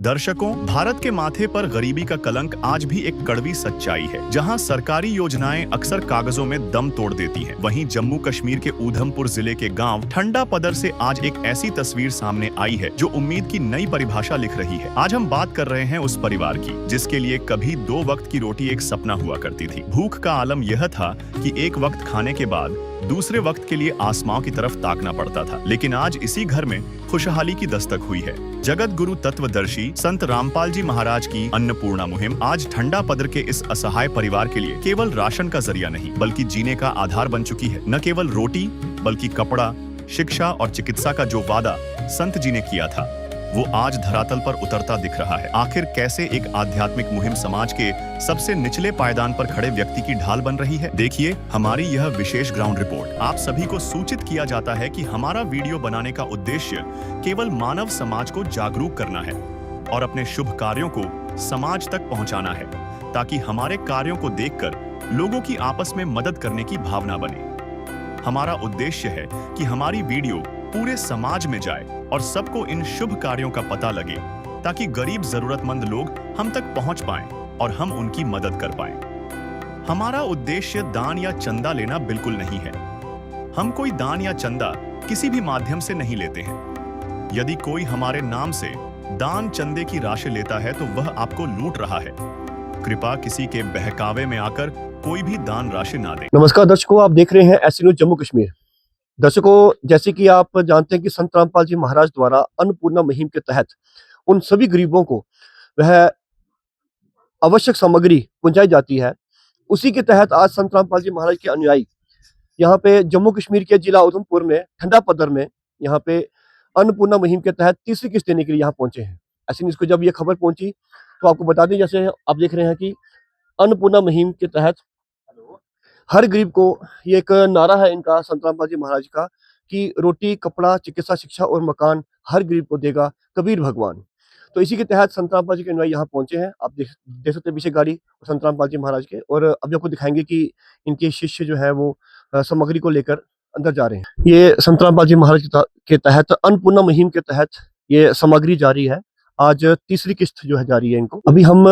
दर्शकों, भारत के माथे पर गरीबी का कलंक आज भी एक कड़वी सच्चाई है। जहां सरकारी योजनाएं अक्सर कागजों में दम तोड़ देती हैं, वहीं जम्मू कश्मीर के ऊधमपुर जिले के गांव ठंडा पदर से आज एक ऐसी तस्वीर सामने आई है जो उम्मीद की नई परिभाषा लिख रही है। आज हम बात कर रहे हैं उस परिवार की जिसके लिए कभी 2 वक्त की रोटी एक सपना हुआ करती थी। भूख का आलम यह था कि एक वक्त खाने के बाद दूसरे वक्त के लिए आसमां की तरफ ताकना पड़ता था। लेकिन आज इसी घर में खुशहाली की दस्तक हुई है। जगत गुरु तत्वदर्शी संत रामपाल जी महाराज की अन्नपूर्णा मुहिम आज ठंडा पदर के इस असहाय परिवार के लिए केवल राशन का जरिया नहीं बल्कि जीने का आधार बन चुकी है। न केवल रोटी बल्कि कपड़ा, शिक्षा और चिकित्सा का जो वादा संत जी ने किया था वो आज धरातल पर उतरता दिख रहा है। आखिर कैसे एक आध्यात्मिक मुहिम समाज के सबसे निचले पायदान पर खड़े व्यक्ति की ढाल बन रही है, देखिए हमारी यह विशेष ग्राउंड रिपोर्ट। आप सभी को सूचित किया जाता है कि हमारा वीडियो बनाने का उद्देश्य केवल मानव समाज को जागरूक करना है और अपने शुभ कार्यों को समाज तक पहुंचाना है, ताकि हमारे कार्यों को देखकर लोगों की आपस में मदद करने की भावना बने। हमारा उद्देश्य है कि हमारी वीडियो पूरे समाज में जाए और सबको इन शुभ कार्यों का पता लगे, ताकि गरीब जरूरतमंद लोग हम तक पहुंच पाएं और हम उनकी मदद कर पाएं। हमारा उद्देश्य दान या चंदा लेना बिल्कुल नहीं है। हम कोई दान या चंदा किसी भी माध्यम से नहीं लेते हैं। यदि कोई हमारे नाम से दान चंदे की राशि लेता है तो वह आपको लूट रहा है। कृपया किसी के बहकावे में आकर कोई भी दान राशि ना दे। नमस्कार दर्शकों, आप देख रहे हैं ऐसी न्यूज जम्मू कश्मीर। दर्शकों, जैसे कि आप जानते हैं कि संत रामपाल जी महाराज द्वारा अन्नपूर्णा मुहिम के तहत उन सभी गरीबों को वह आवश्यक सामग्री पहुंचाई जाती है। उसी के तहत आज संत रामपाल जी महाराज के अनुयायी यहाँ पे जम्मू कश्मीर के जिला ऊधमपुर में ठंडा पदर में यहाँ पे अन्नपूर्णा मुहिम के तहत तीसरी किस्त देने के लिए यहाँ पहुंचे हैं। ऐसी न्यूज को जब ये खबर पहुंची तो आपको बता दें, जैसे आप देख रहे हैं कि अन्नपूर्णा मुहिम के तहत हर गरीब को, ये एक नारा है इनका संत रामपाल जी महाराज का, कि रोटी, कपड़ा, चिकित्सा, शिक्षा और मकान हर गरीब को देगा कबीर भगवान। तो इसी के तहत संत रामपाल जी के अनुयायी यहाँ पहुंचे हैं। आप देख सकते हैं पीछे गाड़ी संत रामपाल जी महाराज के, और अभी आपको दिखाएंगे कि इनके शिष्य जो है वो सामग्री को लेकर अंदर जा रहे हैं। ये संत रामपाल जी महाराज के तहत अन्नपूर्णा मुहिम के तहत ये सामग्री जारी है। आज तीसरी किस्त जो है जारी है इनको। अभी हम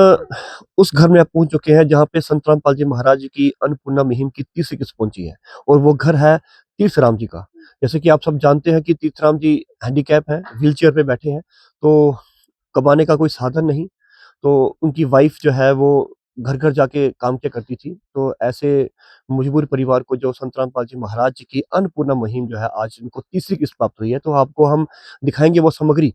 उस घर में पहुंच चुके हैं जहां पे संत रामपाल जी महाराज जी की अन्नपूर्णा मुहिम की तीसरी किस्त पहुंची है, और वो घर है तीर्थराम जी का। जैसे कि आप सब जानते हैं कि तीर्थराम जी हैंडीकैप हैं, व्हीलचेयर पे बैठे हैं, तो कमाने का कोई साधन नहीं। तो उनकी वाइफ जो है वो घर घर जाके काम क्या करती थी। तो ऐसे मजबूर परिवार को जो संत रामपाल जी महाराज जी की अन्नपूर्णा मुहिम जो है आज इनको तीसरी किस्त प्राप्त हुई है। तो आपको हम दिखाएंगे वो सामग्री,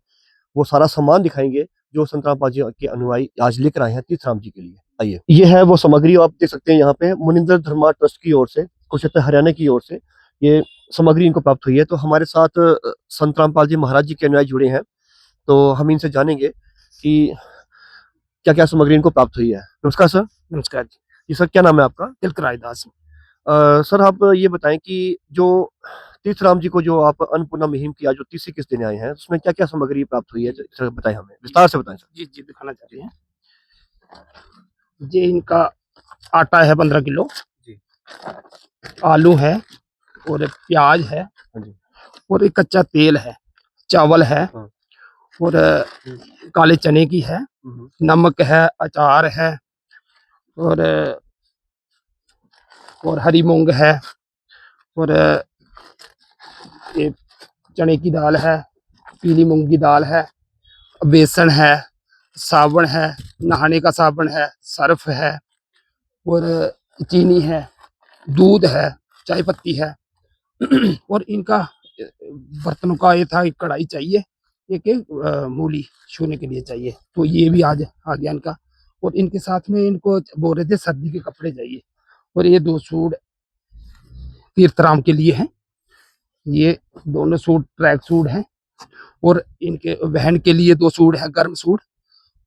वो सारा सामान दिखाएंगे जो संत रामपाल जी के अनुयायी आज लेकर आए हैं तीर्थराम जी के लिए। आइए, ये है वो सामग्री, आप देख सकते हैं यहाँ पे मुनिंदर धर्मा ट्रस्ट की ओर से, कुरुक्षेत्र हरियाणा की ओर से ये सामग्री इनको प्राप्त हुई है। तो हमारे साथ संत रामपाल जी महाराज जी के अनुयायी जुड़े हैं, तो हम इनसे जानेंगे कि क्या क्या सामग्री इनको प्राप्त हुई है। नमस्कार सर। नमस्कार जी। जी सर, क्या नाम है आपका? तिलकराज दास। सर, आप ये बताएं कि जो तीर्थराम जी को जो आप अन्नपूर्णा मुहिम की आज जो तीसरी किस्त देने आए हैं, उसमें क्या क्या सामग्री प्राप्त हुई है, सर बताएं, हमें विस्तार से बताएं सर। जी जी, दिखाना चाह रहे हैं। ये इनका आटा है 15 किलो जी, आलू है और प्याज है जी, और एक कच्चा तेल है, चावल है और काले चने की है, नमक है, अचार है और हरी मूंग है और ये चने की दाल है, पीली मूंग की दाल है, बेसन है, साबुन है, नहाने का साबुन है, सर्फ है और चीनी है, दूध है, चाय पत्ती है और इनका बर्तनों का ये था, एक कढ़ाई चाहिए, एक मूली छूने के लिए चाहिए। तो ये भी आज आ गया इनका। और इनके साथ में इनको बोल रहे थे सर्दी के कपड़े चाहिए, और ये 2 सूट तीर्थराम के लिए हैं। ये दोनों सूट ट्रैक सूट हैं और इनके बहन के लिए 2 सूट है, गर्म सूट,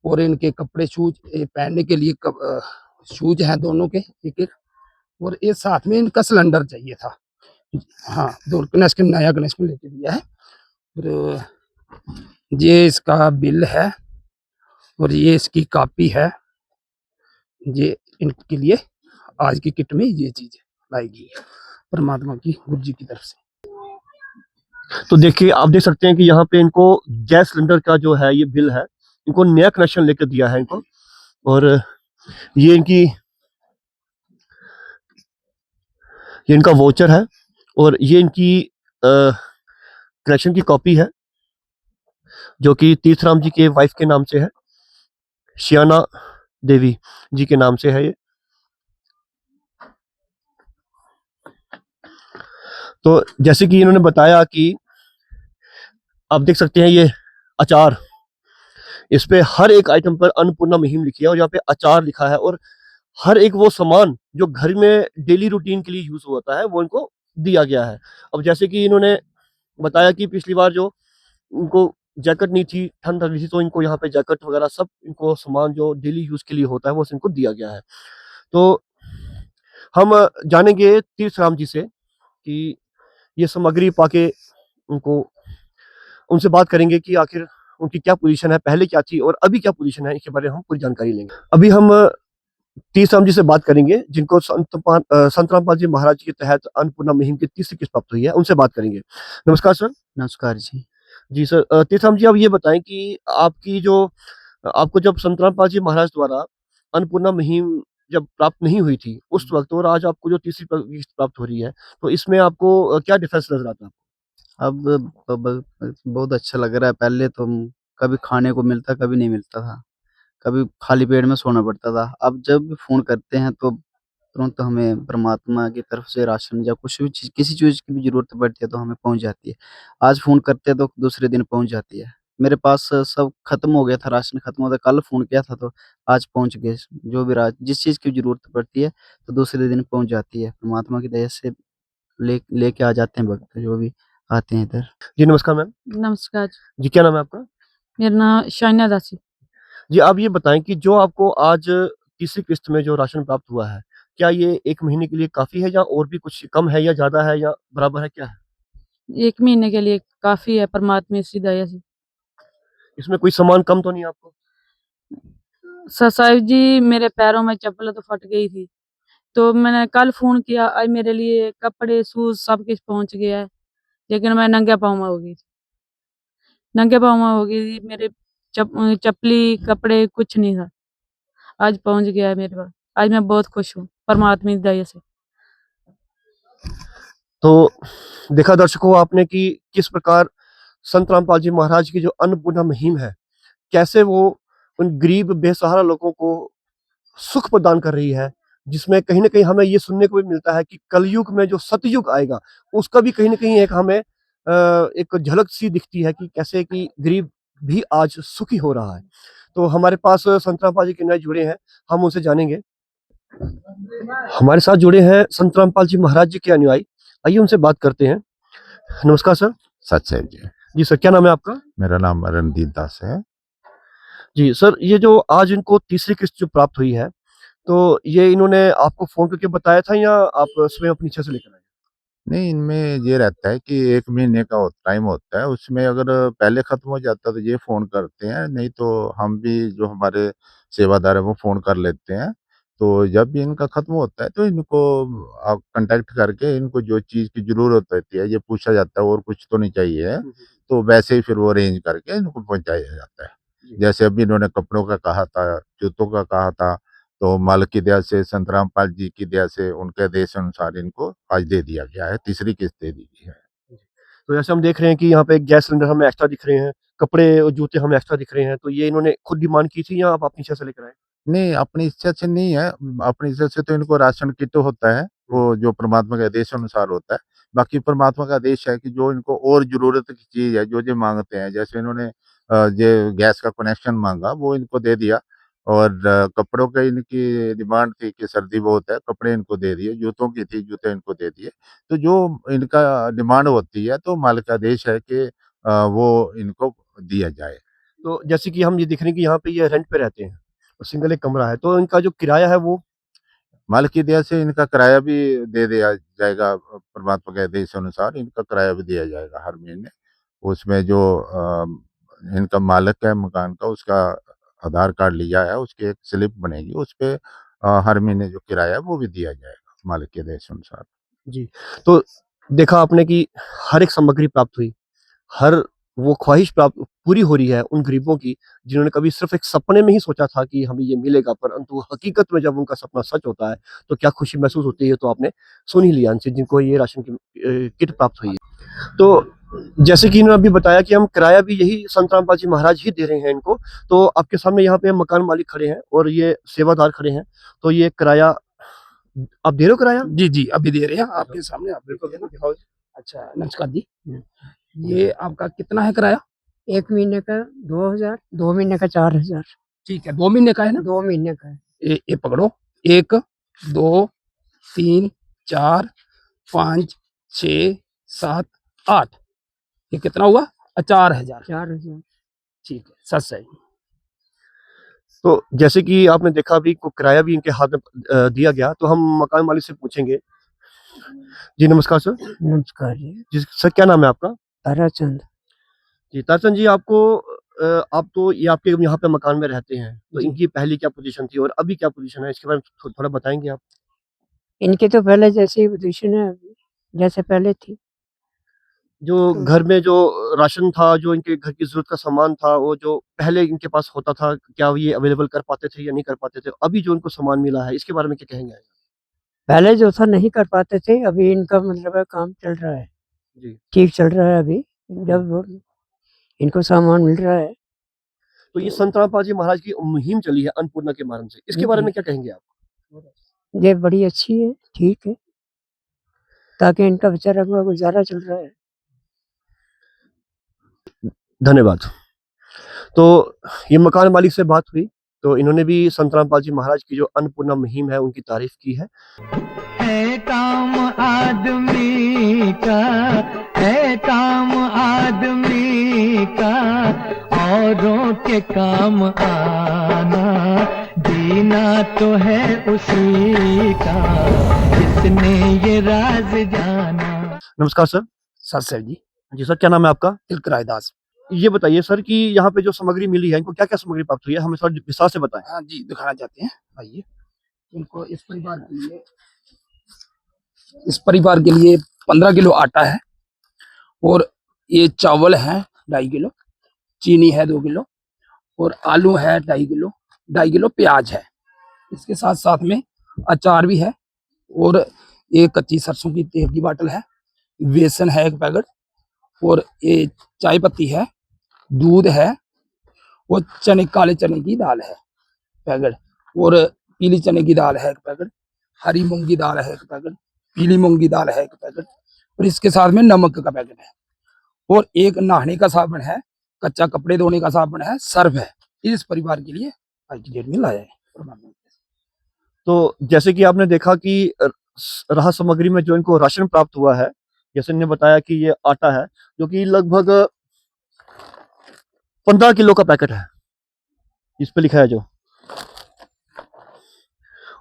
और इनके कपड़े शूज पहनने के लिए शूज हैं दोनों के एक एक। और ये साथ में इनका सिलेंडर चाहिए था। हाँ, 2 कनेक्शन नया कनेक्शन लेके दिया है। और ये इसका बिल है और ये इसकी कॉपी है। ये इनके लिए आज की किट में ये चीज लाएगी परमात्मा की, गुरु जी की तरफ से। तो देखिए, आप देख सकते हैं कि यहाँ पे इनको गैस सिलेंडर का जो है ये बिल है, इनको नया कनेक्शन लेकर दिया है इनको। और ये इनका वाउचर है और ये इनकी कनेक्शन की कॉपी है जो कि तीर्थराम जी के वाइफ के नाम से है, शियाना देवी जी के नाम से है ये। तो जैसे कि इन्होंने बताया कि आप देख सकते हैं ये अचार, इस पे हर एक आइटम पर अन्नपूर्णा मुहिम लिखी है और यहाँ पे अचार लिखा है और हर एक वो सामान जो घर में डेली रूटीन के लिए यूज होता है वो इनको दिया गया है। अब जैसे कि इन्होंने बताया कि पिछली बार जो इनको जैकेट नहीं थी, ठंड लग रही थी, तो इनको यहाँ पे जैकेट वगैरह सब इनको सामान जो डेली यूज के लिए होता है वो इनको दिया गया है। तो हम जानेंगे तीर्थराम जी से कि ये सामग्री पाके उनको उनसे बात करेंगे कि आखिर उनकी क्या पोजीशन है, पहले क्या थी और अभी क्या पोजीशन है, इसके बारे में हम पूरी जानकारी लेंगे। अभी हम तीर्थराम जी से बात करेंगे जिनको संत रामपाल जी महाराज के तहत अन्नपूर्णा मुहिम की तीसरी किस्त प्राप्त हुई है, उनसे बात करेंगे। नमस्कार सर। नमस्कार जी। जी सर, तीर्थराम जी आप ये बताएं कि आपको जब संत रामपाल जी महाराज द्वारा अन्नपूर्णा मुहिम जब प्राप्त नहीं हुई थी उस वक्त और आज आपको जो तीसरी किस्त प्राप्त हो रही है, तो इसमें आपको क्या डिफरेंस नजर आता है? अब बहुत अच्छा लग रहा है। पहले तो कभी खाने को मिलता, कभी नहीं मिलता था। कभी खाली पेट में सोना पड़ता था। अब जब भी फ़ोन करते हैं तो तुरंत हमें परमात्मा की तरफ से राशन या कुछ भी चीज़, किसी चीज़ की भी ज़रूरत पड़ती है तो हमें पहुँच जाती है। आज फ़ोन करते हैं तो दूसरे दिन पहुँच जाती है। मेरे पास सब खत्म हो गया था, राशन खत्म हो गया, कल फ़ोन किया था तो आज पहुँच गए। जो भी रा जिस चीज़ की ज़रूरत पड़ती है तो दूसरे दिन पहुँच जाती है। परमात्मा की दया से लेके आ जाते हैं भक्त जो भी आते हैं इधर। जी नमस्कार मैम। नमस्कार जी क्या नाम है आपका? मेरा नाम शाइना दासी। जी आप ये बताएं कि जो आपको आज तीसरी किस्त में जो राशन प्राप्त हुआ है, क्या ये 1 महीने के लिए काफ़ी है या और भी कुछ कम है या ज़्यादा है या बराबर है, क्या है? 1 महीने के लिए काफ़ी है परमात्मा की दया से। इसमें कोई सामान कम तो नहीं आपको? साहिब जी मेरे पैरों में चप्पल तो फट गई थी, तो मैंने कल फ़ोन किया, आज मेरे लिए कपड़े, शूज़ सब कुछ पहुँच गया है, लेकिन मैं नंगे पाँव में हो गई थी। नंगे पाँव में हो गई थी, मेरे चप्पली, कपड़े कुछ नहीं था। आज पहुँच गया है मेरे पास। आज मैं बहुत खुश हूँ परमात्मा की दया से। तो देखा दर्शकों आपने कि किस प्रकार संत रामपाल जी महाराज की जो अन्नपूर्णा मुहिम है, कैसे वो उन गरीब बेसहारा लोगों को सुख प्रदान कर रही है, जिसमें कहीं न कहीं हमें ये सुनने को भी मिलता है कि कलयुग में जो सतयुग आएगा, उसका भी कहीं न कहीं एक हमें एक झलक सी दिखती है कि कैसे कि गरीब भी आज सुखी हो रहा है। तो हमारे पास संत रामपाल जी के अनुयायी जुड़े हैं, हम उनसे जानेंगे। हमारे साथ जुड़े हैं संत रामपाल जी महाराज जी के अनुयायी, आइए उनसे बात करते हैं। नमस्कार सर। सच जी। जी सर, क्या नाम है आपका? मेरा नाम रणदीप दास है। जी सर, ये जो आज इनको तीसरी किस्त जो प्राप्त हुई है, तो ये इन्होंने आपको फ़ोन करके बताया था या आप स्वयं अपनी इच्छा से लेकर आए? नहीं, इनमें ये रहता है कि 1 महीने का टाइम होता है, उसमें अगर पहले ख़त्म हो जाता है तो ये फ़ोन करते हैं, नहीं तो हम भी जो हमारे सेवादार हैं वो फ़ोन कर लेते हैं। तो जब भी इनका ख़त्म होता है तो इनको आप कॉन्टैक्ट करके इनको जो चीज़ की ज़रूरत होती है, ये पूछा जाता है और कुछ तो नहीं चाहिए है, तो वैसे ही फिर वो अरेंज करके इनको पहुँचाया जाता है। जी। जैसे अभी इन्होंने कपड़ों का कहा था, जूतों का कहा था, तो मालिक की दया से, संत रामपाल जी की दया से, उनके आदेश अनुसार इनको आज दे दिया गया है, तीसरी किस्त दे दी गई है। तो जैसे हम देख रहे हैं कि यहाँ पे गैस सिलेंडर हमें एक्स्ट्रा दिख रहे हैं, कपड़े और जूते हमें एक्स्ट्रा दिख रहे हैं, तो ये इन्होंने खुद डिमांड की थी या आप अपनी इच्छा से लेकर आए? नहीं, अपनी इच्छा से नहीं है, अपनी इच्छा से तो इनको राशन किट होता है, वो जो परमात्मा के आदेश अनुसार होता है। बाकी परमात्मा का आदेश है कि जो इनको और ज़रूरत की चीज़ है, जो माँगते हैं, जैसे इन्होंने ये गैस का कनेक्शन माँगा, वो इनको दे दिया और कपड़ों का इनकी डिमांड थी कि सर्दी बहुत है, कपड़े इनको दे दिए, जूतों की थी, जूते इनको दे दिए। तो जो इनका डिमांड होती है, तो मालिक का आदेश है कि वो इनको दिया जाए। तो जैसे कि हम ये देख रहे हैं कि यहाँ पे ये रेंट पे रहते हैं और सिंगल एक कमरा है, तो इनका जो किराया है वो? मालिक की दया से इनका किराया भी दे दिया जाएगा, परमात्मा के आदेश अनुसार इनका किराया भी दिया जाएगा हर महीने। उसमें जो इनका मालिक है मकान का, उसका आधार कार्ड लिया है, उसकी एक स्लिप बनेगी, उसपे हर महीने जो किराया है वो भी दिया जाएगा मालिक के आदेश अनुसार। जी। तो देखा आपने कि हर एक सामग्री प्राप्त हुई, हर वो ख्वाहिश प्राप्त पूरी हो रही है उन गरीबों की, जिन्होंने कभी सिर्फ एक सपने में ही सोचा था कि हमें ये मिलेगा, परंतु हकीकत में जब उनका सपना सच होता है तो क्या खुशी महसूस होती है, तो आपने सुन ही लिया इनसे, जिनको ये राशन की किट प्राप्त हुई है। तो जैसे कि इन्होंने अभी बताया कि हम किराया भी यही संत रामपाल जी महाराज ही दे रहे हैं इनको, तो आपके सामने यहाँ पे मकान मालिक खड़े हैं और ये सेवादार खड़े हैं, तो ये किराया आप दे रहे हो किराया? जी जी, अभी दे रहे हैं आपके सामने, आप देखो दिखाओ। अच्छा नमस्कार जी, ये आपका कितना है किराया? 1 महीने का 2000, 2 महीने का 4000, ठीक है, 2 महीने का है ना? 2 महीने का है। ये पकड़ो, 1 2 3 4 5 6 7 8, ये कितना हुआ? 4000। 4000। ठीक है, सच सही। तो जैसे कि आपने देखा अभी को किराया भी इनके हाथ में दिया गया, तो हम मकान मालिक से पूछेंगे। जी नमस्कार सर। नमस्कार जी, जी सर, क्या नाम है आपका? ताराचंद। जी तारचंद जी, आपको आप तो ये आपके यहाँ पे मकान में रहते हैं, तो जी। इनकी पहले क्या पोजीशन थी और अभी क्या पोजीशन है, इसके बारे में थोड़ा बताएंगे आप? इनकी तो पहले जैसी ही पोजीशन है अभी, जैसे पहले थी। जो घर में जो राशन था, जो इनके घर की जरूरत का सामान था, वो जो पहले इनके पास होता था, क्या ये अवेलेबल कर पाते थे या नहीं कर पाते थे? अभी जो इनको सामान मिला है, इसके बारे में क्या कहेंगे? पहले जो था नहीं कर पाते थे, अभी इनका मतलब है काम चल रहा है, जी। ठीक चल रहा है अभी, जब वो इनको सामान मिल रहा है। तो ये संत रामपाल जी महाराज की मुहिम चली है अन्नपूर्णा के माध्यम से, इसके बारे जी। में क्या कहेंगे आप? ये बड़ी अच्छी है, ठीक है, ताकि इनका बेचारा का गुजारा चल रहा है। धन्यवाद। तो ये मकान मालिक से बात हुई, तो इन्होंने भी संत रामपाल जी महाराज की जो अन्नपूर्णा मुहिम है उनकी तारीफ की है। है काम आदमी का, है काम आदमी का, औरों के काम आना, जीना तो है उसी का, जिसने ये राज जाना। नमस्कार सर। सच सही जी, जी सर, क्या नाम है आपका? तिलकराय दास। ये बताइए सर कि यहाँ पे जो सामग्री मिली है, इनको क्या-क्या सामग्री प्राप्त हुई है? हमें थोड़ा विस्तार से बताएँ। हाँ जी, दिखाना चाहते हैं, आइए। इनको इस परिवार के लिए 15 किलो आटा है, और ये चावल है 2.5 किलो, चीनी है 2 किलो, और आलू है 2.5 किलो, 2.5 किलो प्याज है। इसके साथ साथ में अचार भी है, और एक कच्ची सरसों की तेल की बाटल है, बेसन है 1 पैकेट, और ये चाय पत्ती है, दूध है, और काले चने की दाल है पैकेट, और पीली चने की दाल है 1 पैकेट, हरी मूंग की दाल है 1 पैकेट, पीली मूंग की दाल है 1 पैकेट, और इसके साथ में नमक का पैकेट है, और एक नहाने का साबुन है, कच्चा कपड़े धोने का साबुन है, सर्फ है। इस परिवार के लिए आज की डेट में लाया है। तो जैसे कि आपने देखा कि राहत सामग्री में जो इनको राशन प्राप्त हुआ है, जैसे इन्होंने बताया कि ये आटा है, जो कि लगभग 15 किलो का पैकेट है, इस पे लिखा है जो।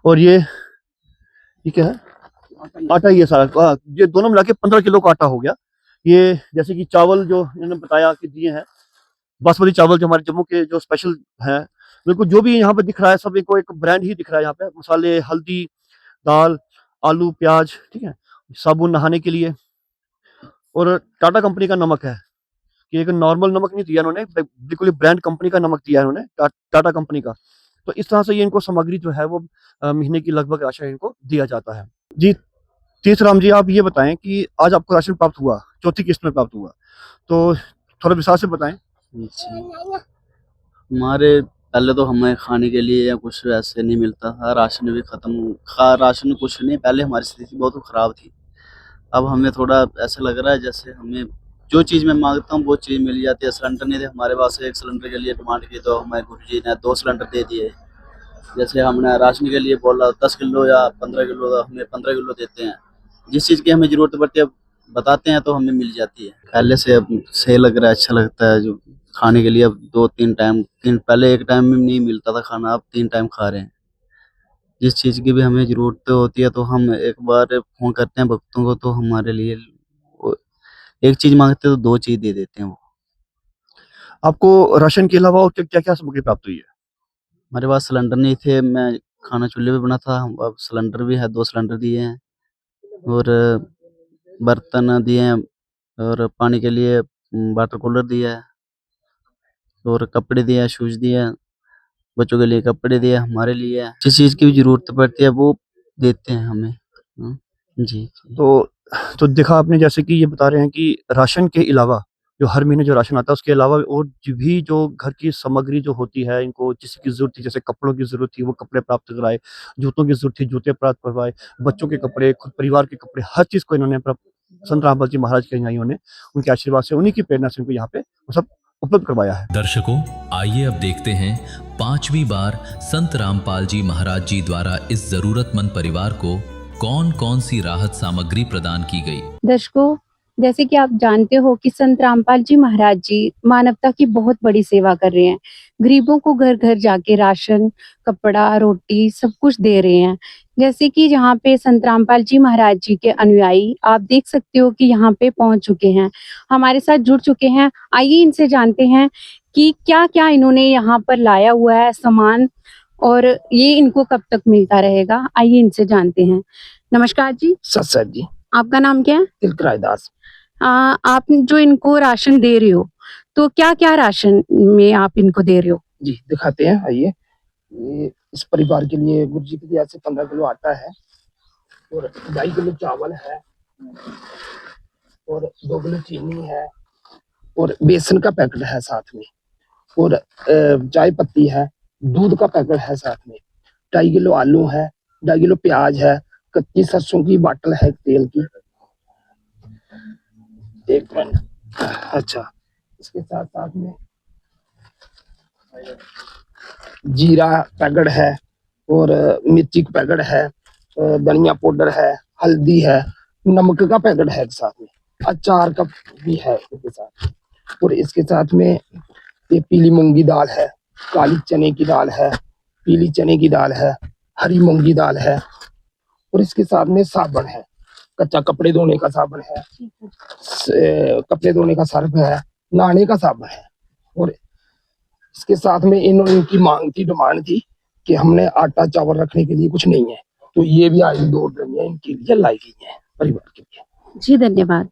और ये क्या है? आटा ही है सारा। ये दोनों मिला के 15 किलो का आटा हो गया। ये जैसे कि चावल जो इन्होंने बताया कि दिए हैं, बासमती चावल जो हमारे जम्मू के जो स्पेशल हैं, बिल्कुल जो भी यहाँ पे दिख रहा है सब को एक ब्रांड ही दिख रहा है यहाँ पे। मसाले, हल्दी, दाल, आलू, प्याज, ठीक है, साबुन नहाने के लिए, और टाटा कंपनी का नमक है, कि एक नॉर्मल नमक नहीं दिया इन्होंने, बिल्कुल ब्रांड कंपनी का नमक दिया है इन्होंने, टाटा कंपनी का। तो इस तरह से ये इनको सामग्री जो है वो महीने की लगभग राशन इनको दिया जाता है। जी तीसराम जी, आप ये बताएं कि आज आपको राशन प्राप्त हुआ, चौथी किस्त में प्राप्त हुआ, तो थोड़ा विस्तार से बताएं। हमारे पहले तो हमें खाने के लिए या कुछ ऐसे नहीं मिलता था, राशन भी खत्म, राशन कुछ नहीं, पहले हमारी स्थिति बहुत खराब थी। अब हमें थोड़ा ऐसा लग रहा है जैसे हमें जो चीज़ मैं मांगता हूँ वो चीज़ मिल जाती है। सिलेंडर नहीं थे हमारे पास, 1 सिलेंडर के लिए डिमांड की तो हमारे गुरुजी ने 2 सिलेंडर दे दिए। जैसे हमने राशन के लिए बोला 10 किलो या 15 किलो, हमें 15 किलो देते हैं। जिस चीज़ की हमें ज़रूरत पड़ती है बताते हैं तो हमें मिल जाती है। पहले से अब सही लग रहा है, अच्छा लगता है। जो खाने के लिए अब 2-3 टाइम, पहले 1 टाइम में नहीं मिलता था खाना, अब 3 टाइम खा रहे हैं। जिस चीज़ की भी हमें ज़रूरत होती है तो हम एक बार फ़ोन करते हैं भक्तों को, तो हमारे लिए वो 1 चीज़ मांगते हैं तो 2 चीज़ दे देते हैं वो। आपको राशन के अलावा और क्या-क्या सामग्री प्राप्त हुई है? हमारे पास सिलेंडर नहीं थे, मैं खाना चूल्हे पे बना था, अब सिलेंडर भी है, 2 सिलेंडर दिए हैं, और बर्तन दिए हैं, और पानी के लिए वाटर कूलर दिया है और कपड़े दिया है, शूज दिया है, बच्चों के लिए कपड़े दिए, हमारे लिए जिस चीज़ की भी जरूरत पड़ती है वो देते हैं हमें। जी जी। तो देखा आपने जैसे कि ये बता रहे हैं कि राशन के अलावा जो हर महीने जो राशन आता है उसके अलावा और भी जो घर की सामग्री जो होती है इनको जिसकी ज़रूरत थी, जैसे कपड़ों की ज़रूरत थी वो कपड़े प्राप्त कराए, जूतों की ज़रूरत थी जूते प्राप्त करवाए, बच्चों के कपड़े, खुद परिवार के कपड़े, हर चीज़ को इन्होंने संत रामपाल जी महाराज के अनुयायियों ने उनके आशीर्वाद से, उन्हीं की प्रेरणा से उनको यहाँ पे वो सब उपलब्ध करवाया है। दर्शकों, आइए अब देखते हैं 5वीं बार संत रामपाल जी महाराज जी द्वारा इस जरूरतमंद परिवार को कौन कौन सी राहत सामग्री प्रदान की गई। दर्शकों, जैसे कि आप जानते हो कि संत रामपाल जी महाराज जी मानवता की बहुत बड़ी सेवा कर रहे हैं। गरीबों को घर घर जाके राशन, कपड़ा, रोटी सब कुछ दे रहे हैं। जैसे कि यहाँ पे संत रामपाल जी महाराज जी के अनुयायी आप देख सकते हो कि यहाँ पे पहुंच चुके हैं, हमारे साथ जुड़ चुके हैं। आइए इनसे जानते हैं कि क्या क्या इन्होंने यहाँ पर लाया हुआ है सामान और ये इनको कब तक मिलता रहेगा। आइए इनसे जानते हैं। नमस्कार जी। सर जी। आपका नाम क्या है? तिलकराय दास। आप जो इनको राशन दे रहे हो तो क्या क्या राशन में आप इनको दे रहे हो? जी दिखाते हैं, आइए। ये इस परिवार के लिए गुरु जी की दया से 15 किलो आटा है और 2.5 किलो चावल है और 2 किलो चीनी है और बेसन का पैकेट है साथ में और चाय पत्ती है, दूध का पैकेट है साथ में, 2.5 किलो आलू है, 2.5 किलो प्याज है, कच्ची सरसों की बाटल है तेल की। एक मिनट। अच्छा, इसके साथ साथ में जीरा पैकेट है और मिर्ची का पैकेट है, धनिया पाउडर है, हल्दी है, नमक का पैकेट है साथ में, अचार का भी है इसके साथ। और इसके साथ में ये पीली मूंगी दाल है, काली चने की दाल है, पीली चने की दाल है, हरी मूंगी दाल है और इसके साथ में साबुन है, कच्चा कपड़े धोने का साबुन है, कपड़े धोने का सर्फ है, नहाने का साबुन है। और इसके साथ में इन्होंने इनकी मांग थी, डिमांड थी कि हमने आटा चावल रखने के लिए कुछ नहीं है, तो ये भी आज 2 ड्रमियां इनके लिए लाई गई है परिवार के लिए। जी धन्यवाद।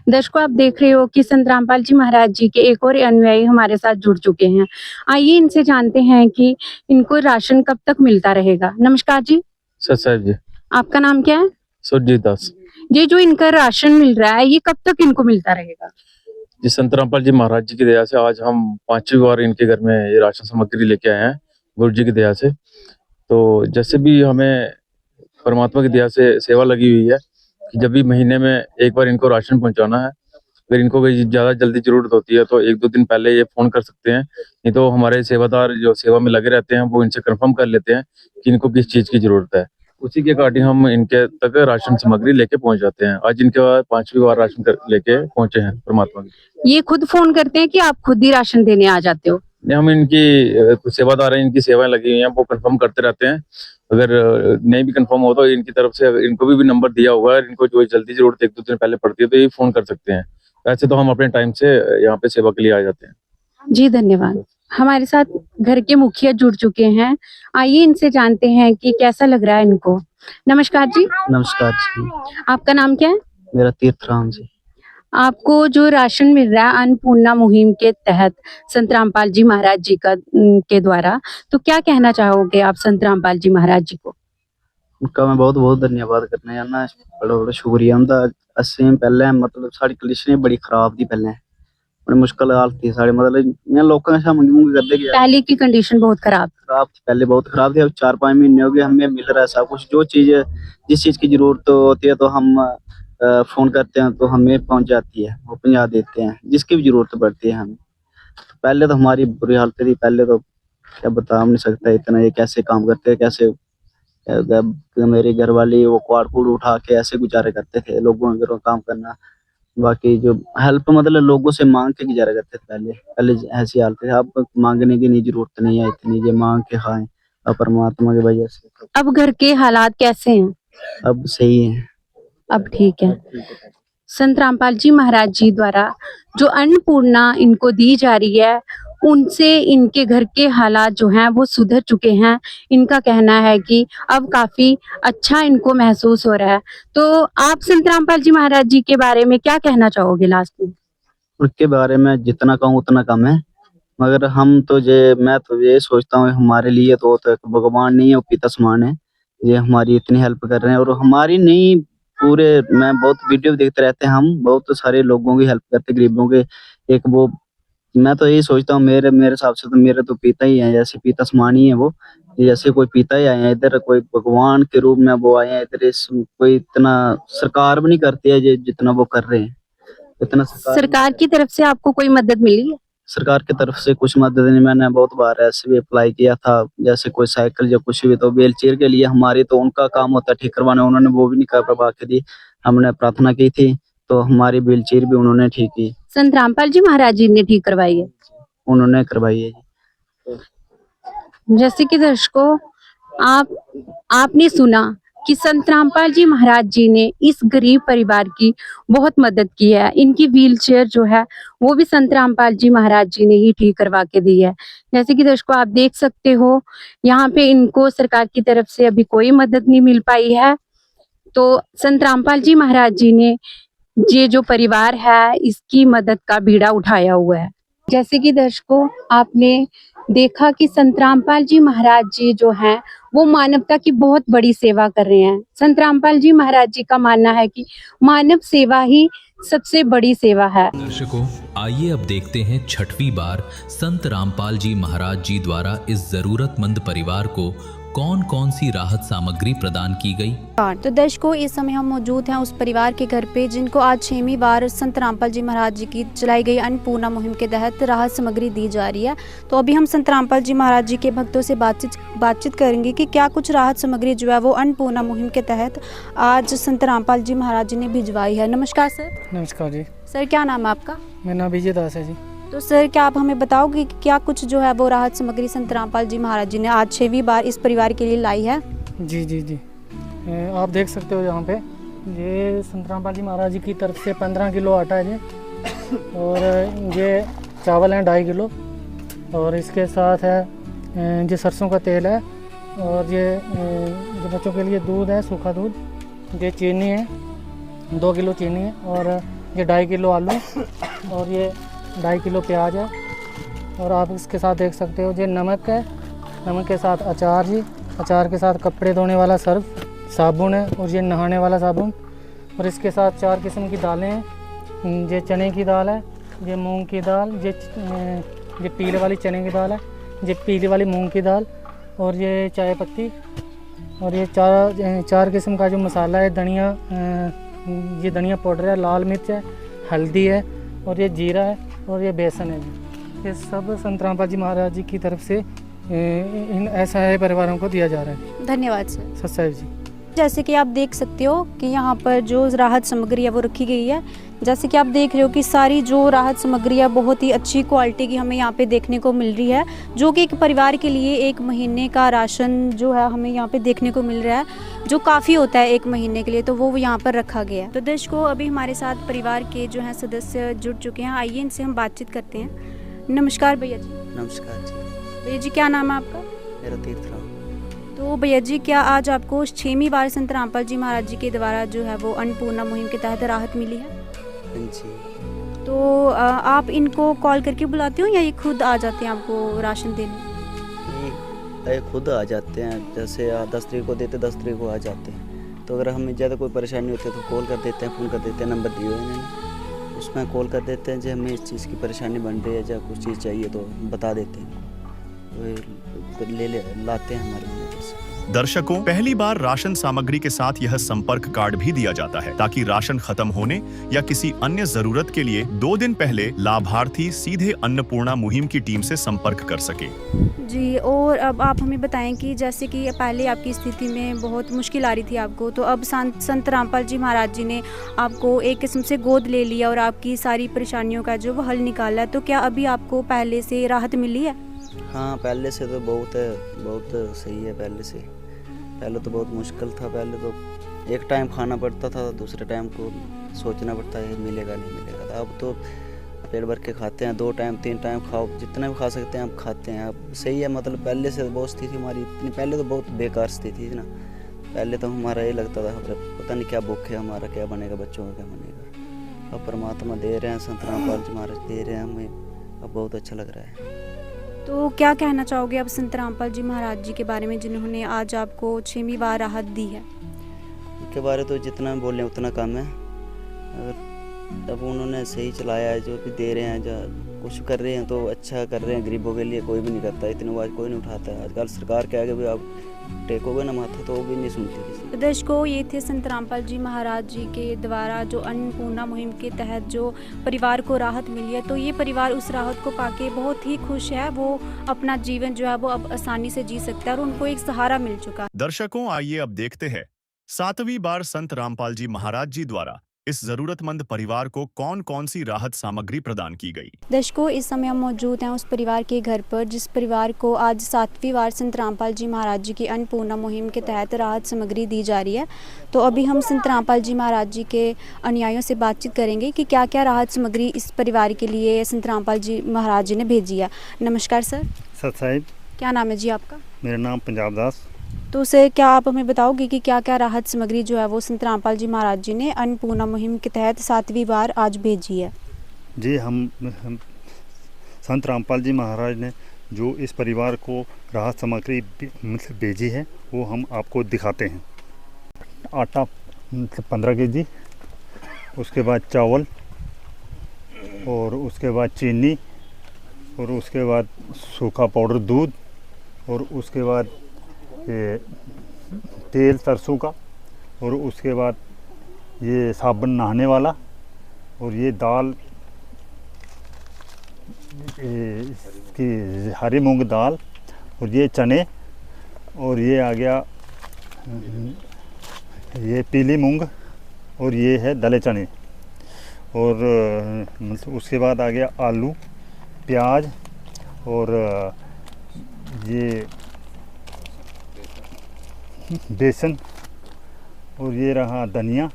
दर्शकों, आप देख रहे हो कि संत रामपाल जी महाराज जी के एक और अनुयायी हमारे साथ जुड़ चुके हैं। आइए इनसे जानते हैं कि इनको राशन कब तक मिलता रहेगा। नमस्कार जी। सर जी। आपका नाम क्या है? सुरजीत दास। ये जो इनका राशन मिल रहा है ये कब तक इनको मिलता रहेगा? जी, संत रामपाल जी महाराज जी की दया से आज हम 5वीं बार इनके घर में ये राशन सामग्री लेके आए हैं गुरु जी की दया से। तो जैसे भी हमें परमात्मा की दया से सेवा लगी हुई है कि जब भी महीने में एक बार इनको राशन पहुंचाना है, अगर इनको कोई ज्यादा जल्दी जरूरत होती है तो 1-2 दिन पहले ये फोन कर सकते हैं, नहीं तो हमारे सेवादार जो सेवा में लगे रहते हैं वो इनसे कंफर्म कर लेते हैं कि इनको किस चीज की जरूरत है। उसी के अकॉर्डिंग हम इनके तक राशन सामग्री लेके पहुंच जाते हैं। आज इनके 5वीं बार राशन लेके पहुंचे हैं परमात्मा की। ये खुद फोन करते हैं कि आप खुद ही राशन देने आ जाते हो? हम इनकी सेवादार हैं, इनकी सेवाएं लगी हुई हैं, वो कंफर्म करते रहते हैं। अगर नहीं भी कंफर्म हो तो इनकी तरफ से इनको भी नंबर दिया हुआ है, इनको जो जल्दी जरूरत 1-2 दिन पहले पड़ती है तो ये फोन कर सकते हैं। वैसे तो हम अपने टाइम से यहाँ पे सेवा के लिए आ जाते हैं। जी धन्यवाद। हमारे साथ घर के मुखिया जुड़ चुके हैं। आइए इनसे जानते हैं कि कैसा लग रहा है इनको। नमस्कार जी। नमस्कार जी। आपका नाम क्या है? मेरा तीर्थराम जी। आपको जो राशन मिल रहा है अन्नपूर्णा मुहिम के तहत संत रामपाल जी महाराज जी के द्वारा, तो क्या कहना चाहोगे आप संत रामपाल जी महाराज जी को? उनका मैं बहुत बहुत धन्यवाद करना चाहना, बड़ा बड़ा शुक्रिया उनका। असें पहले मतलब साड़ी कंडीशन बड़ी खराब थी, पहले बड़ी मुश्किल हालत थी साढ़े, मतलब मैं लोगों से मंगी करते कि पहले की कंडीशन बहुत खराब थी, पहले बहुत खराब थी। अब 4-5 महीने हो गए हमें मिल रहा है सब कुछ। जो चीज जिस चीज की जरूरत होती है तो हम फोन करते हैं तो हमें पहुंच जाती है, वो पहुंचा देते हैं जिसकी भी जरूरत पड़ती है हमें। पहले तो हमारी बुरी हालत थी, पहले तो क्या बता नहीं सकता इतना ये कैसे काम करते हैं, कैसे मेरे घर वाले वो क्वाड कूड़ उठा के ऐसे गुजारे करते थे, लोगों के घरों काम करना। बाकी जो हेल्प मतलब लोगों से मांग के गुजारा करते थे पहले ऐसी हालत है। अब मांगने की नहीं जरूरत नहीं है इतनी, ये मांग के खाएं और परमात्मा की वजह से। अब घर के हालात कैसे हैं? अब सही है, अब ठीक है। संत रामपाल जी महाराज जी द्वारा जो अन्नपूर्णा इनको दी जा रही है उनसे इनके घर के हालात जो हैं वो सुधर चुके हैं। इनका कहना है कि अब काफी अच्छा इनको महसूस हो रहा है। तो आप संत रामपाल जी महाराज जी के बारे में क्या कहना चाहोगे लास्ट में? उनके बारे में जितना कहूँ उतना कम है। मगर मैं तो ये सोचता हूँ हमारे लिए तो वो तो एक भगवान नहीं है, वो पिता समान है। ये हमारी इतनी हेल्प कर रहे हैं और हमारी नहीं पूरे मैं बहुत वीडियो देखते रहते हैं, हम बहुत सारे लोगों की हेल्प करते हैं, गरीबों के। एक वो मैं तो यही सोचता हूँ मेरे मेरे हिसाब से तो मेरे तो पिता ही हैं, जैसे पिता समान ही है वो। जैसे कोई पिता ही आए हैं इधर, कोई भगवान के रूप में वो आए हैं इधर। कोई इतना सरकार भी नहीं करती है जितना वो कर रहे हैं। इतना सरकार की तरफ से आपको कोई मदद मिली है? सरकार की तरफ से कुछ मदद नहीं। मैंने बहुत बार ऐसे भी अप्लाई किया था, जैसे कोई साइकिल या कुछ भी, तो व्हील चेयर के लिए हमारी तो उनका काम होता है ठीक करवाना, उन्होंने वो भी नहीं करवा के दी। हमने प्रार्थना की थी तो हमारी व्हील चेयर भी उन्होंने ठीक की। संत रामपाल जी महाराज जी ने ठीक करवाई है? उन्होंने करवाई है जी। जैसे कि दर्शकों आपने सुना कि संत रामपाल जी महाराज जी ने इस गरीब परिवार की बहुत मदद की है। इनकी व्हीलचेयर जो है वो भी संत रामपाल जी महाराज जी ने ही ठीक करवा के दी है। जैसे कि दर्शकों आप देख सकते हो यहाँ पे इनको सरकार की तरफ से अभी कोई मदद नहीं मिल पाई है। तो संत रामपाल जी महाराज जी ने ये जो परिवार है इसकी मदद का बीड़ा उठाया हुआ है। जैसे कि दर्शकों आपने देखा कि संत रामपाल जी महाराज जी जो हैं वो मानवता की बहुत बड़ी सेवा कर रहे हैं। संत रामपाल जी महाराज जी का मानना है कि मानव सेवा ही सबसे बड़ी सेवा है। दर्शकों आइए अब देखते हैं 6वीं बार संत रामपाल जी महाराज जी द्वारा इस जरूरतमंद परिवार को कौन कौन सी राहत सामग्री प्रदान की गई। तो दर्शकों इस समय हम मौजूद हैं उस परिवार के घर पे जिनको आज 6वीं बार संत रामपाल जी महाराज जी की चलाई गई अन्नपूर्णा मुहिम के तहत राहत सामग्री दी जा रही है। तो अभी हम संत रामपाल जी महाराज जी के भक्तों से बातचीत करेंगे कि क्या कुछ राहत सामग्री जो है वो अन्नपूर्णा मुहिम के तहत आज संत रामपाल जी महाराज जी ने भिजवाई है। नमस्कार सर। नमस्कार जी। सर क्या नाम है आपका? मेरा नाम विजय दास है जी। तो सर क्या आप हमें बताओगे कि क्या कुछ जो है वो राहत सामग्री संत रामपाल जी महाराज जी ने आज 6वीं बार इस परिवार के लिए लाई है? जी जी जी आप देख सकते हो यहाँ पे ये संत रामपाल जी महाराज जी की तरफ से 15 किलो आटा है जी, और ये चावल हैं 2.5 किलो, और इसके साथ है ये सरसों का तेल है, और ये बच्चों के लिए दूध है, सूखा दूध, ये चीनी है 2 किलो चीनी है, और ये 2.5 किलो आलू, और ये 2.5 किलो प्याज है, और आप इसके साथ देख सकते हो ये नमक है, नमक के साथ अचार जी, अचार के साथ कपड़े धोने वाला सर्फ साबुन है, और ये नहाने वाला साबुन, और इसके साथ 4 किस्म की दालें हैं। ये चने की दाल है, ये मूंग की दाल, ये पीले वाली चने की दाल है, ये पीली वाली मूंग की दाल, और ये चाय पत्ती, और ये 4 किस्म का जो मसाला है, धनिया, ये धनिया पाउडर है, लाल मिर्च है, हल्दी है, और ये जीरा है, और ये बेसन है जी। ये सब संत रामपाल जी महाराज जी की तरफ से इन असहाय परिवारों को दिया जा रहा है। धन्यवाद सर। सत्साहिब जी। जैसे कि आप देख सकते हो कि यहाँ पर जो राहत सामग्री है वो रखी गई है। जैसे कि आप देख रहे हो कि सारी जो राहत सामग्री है बहुत ही अच्छी क्वालिटी की हमें यहाँ पे देखने को मिल रही है, जो कि एक परिवार के लिए 1 महीने का राशन जो है हमें यहाँ पे देखने को मिल रहा है, जो काफ़ी होता है 1 महीने के लिए, तो वो यहाँ पर रखा गया है। तो दर्शकों अभी हमारे साथ परिवार के जो हैं सदस्य जुड़ चुके हैं, आइए इनसे हम बातचीत करते हैं। नमस्कार भैया जी। नमस्कार जी। भैया जी क्या नाम है आपका? मेरा तीर्थराम। तो भैया जी क्या आज आपको 6वीं बार संत रामपाल जी महाराज जी के द्वारा जो है वो अन्नपूर्णा मुहिम के तहत राहत मिली है? जी। तो आप इनको कॉल करके बुलाते हो या ये खुद आ जाते हैं आपको राशन देने? ये खुद आ जाते हैं, जैसे 10 तारीख को देते 10 तारीख को आ जाते हैं। तो अगर हमें ज़्यादा कोई परेशानी होती है तो कॉल कर देते हैं, फ़ोन कर देते हैं, नंबर दिए हुए हैं उसमें कॉल कर देते हैं, जो हमें इस चीज़ की परेशानी बन रही है या कुछ चीज़ चाहिए तो बता देते हैं, वो लाते हैं हमारे लिए से। दर्शकों पहली बार राशन सामग्री के साथ यह संपर्क कार्ड भी दिया जाता है ताकि राशन खत्म होने या किसी अन्य जरूरत के लिए 2 दिन पहले लाभार्थी सीधे अन्नपूर्णा मुहिम की टीम से संपर्क कर सके। जी, और अब आप हमें बताएं कि जैसे कि पहले आपकी स्थिति में बहुत मुश्किल आ रही थी आपको, तो अब संत रामपाल जी महाराज जी ने आपको एक किस्म से गोद ले लिया और आपकी सारी परेशानियों का जो वो हल निकाला है, तो क्या अभी आपको पहले से राहत मिली है? हाँ, पहले से तो बहुत सही है। पहले तो बहुत मुश्किल था। पहले तो एक टाइम खाना पड़ता था, दूसरे टाइम को सोचना पड़ता है मिलेगा नहीं मिलेगा था। अब तो पेट भर के खाते हैं, 2 टाइम 3 टाइम खाओ, जितना भी खा सकते हैं अब खाते हैं। अब सही है, मतलब पहले से बहुत स्थिति हमारी इतनी, पहले तो बहुत बेकार स्थिति थी ना। पहले तो हमारा ये लगता था पता नहीं क्या भूख है हमारा, क्या बनेगा, बच्चों का क्या बनेगा। अब परमात्मा दे रहे हैं, संत रामपाल जी महाराज दे रहे हैं हमें, अब बहुत अच्छा लग रहा है। तो क्या कहना चाहोगे अब संत रामपाल जी महाराज जी के बारे में, जिन्होंने आज आपको 6वीं बार राहत दी है? उनके बारे तो जितना बोलें उतना कम है। अगर अब उन्होंने सही चलाया है, जो भी दे रहे हैं, जो कुछ कर रहे हैं तो अच्छा कर रहे हैं। गरीबों के लिए कोई भी नहीं करता, इतनी आवाज़ कोई नहीं उठाता है। आजकल सरकार के आगे भी आप टेकोगे ना माथा तो वो भी नहीं सुनती किसी। दर्शकों, ये थे संत रामपाल जी महाराज जी के द्वारा जो अन्नपूर्णा मुहिम के तहत जो परिवार को राहत मिली है, तो ये परिवार उस राहत को पाके बहुत ही खुश है। वो अपना जीवन जो है वो अब आसानी से जी सकता है और उनको एक सहारा मिल चुका है। दर्शकों, आइए अब देखते हैं 7वीं बार संत रामपाल जी महाराज जी द्वारा इस जरूरतमंद परिवार को कौन कौन सी राहत सामग्री प्रदान की गई। दर्शकों, इस समय हम मौजूद हैं उस परिवार के घर पर जिस परिवार को आज 7वीं बार संत रामपाल जी महाराज जी की अन्नपूर्णा मुहिम के तहत राहत सामग्री दी जा रही है। तो अभी हम संत रामपाल जी महाराज जी के अनुयायियों से बातचीत करेंगे कि क्या क्या राहत सामग्री इस परिवार के लिए संत रामपाल जी महाराज जी ने भेजी है। नमस्कार सर। सत साहिब, क्या नाम है जी आपका? मेरा नाम पंजाब दास। तो सर, क्या आप हमें बताओगे कि क्या क्या राहत सामग्री जो है वो संत रामपाल जी महाराज जी ने अन्नपूर्णा मुहिम के तहत 7वीं बार आज भेजी है? जी, हम संत रामपाल जी महाराज ने जो इस परिवार को राहत सामग्री मतलब भेजी है वो हम आपको दिखाते हैं। आटा 15 केजी, उसके बाद चावल, और उसके बाद चीनी, और उसके बाद सूखा पाउडर दूध, और उसके बाद ये तेल सरसों का, और उसके बाद ये साबुन नहाने वाला, और ये दाल, इसकी हरी मूंग दाल, और ये चने, और ये आ गया ये पीली मूंग, और ये है दले चने, और मतलब उसके बाद आ गया आलू, प्याज, और ये बेसन, और ये रहा धनिया,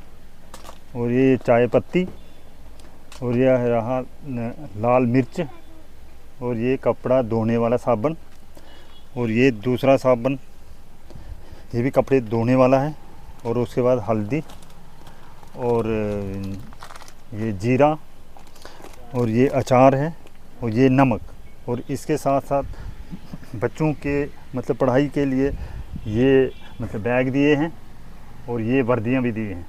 और ये चाय पत्ती, और ये रहा लाल मिर्च, और ये कपड़ा धोने वाला साबुन, और ये दूसरा साबुन ये भी कपड़े धोने वाला है, और उसके बाद हल्दी, और ये जीरा, और ये अचार है, और ये नमक, और इसके साथ साथ बच्चों के मतलब पढ़ाई के लिए ये मतलब बैग दिए हैं, और ये वर्दियाँ भी दी हैं।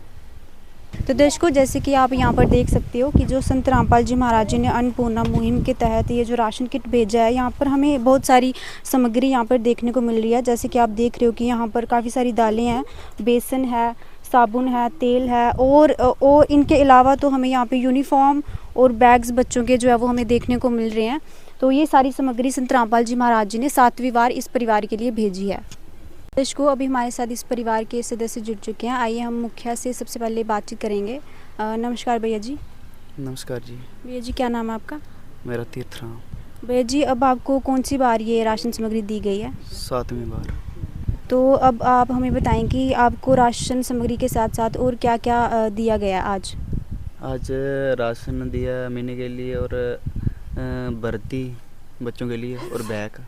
तो दर्शकों, जैसे कि आप यहाँ पर देख सकते हो कि जो संत रामपाल जी महाराज जी ने अन्नपूर्णा मुहिम के तहत ये जो राशन किट भेजा है, यहाँ पर हमें बहुत सारी सामग्री यहाँ पर देखने को मिल रही है। जैसे कि आप देख रहे हो कि यहाँ पर काफ़ी सारी दालें हैं, बेसन है, साबुन है, तेल है, और इनके अलावा तो हमें यहाँ पे यूनिफॉर्म और बैग्स बच्चों के जो है वो हमें देखने को मिल रहे हैं। तो ये सारी सामग्री संत रामपाल जी महाराज जी ने 7वीं बार इस परिवार के लिए भेजी है। दर्शकों, अभी हमारे साथ इस परिवार के सदस्य जुड़ चुके हैं। आइए हम मुखिया से सबसे पहले बातचीत करेंगे। नमस्कार भैया जी। नमस्कार जी। भैया जी, क्या नाम है आपका? मेरा तीर्थराम। भैया जी, अब आपको कौन सी बार ये राशन सामग्री दी गई है? 7वीं बार। तो अब आप हमें बताएं कि आपको राशन सामग्री के साथ साथ और क्या क्या दिया गया आज? आज राशन दिया महीने के लिए, और भर्ती बच्चों के लिए, और बैग।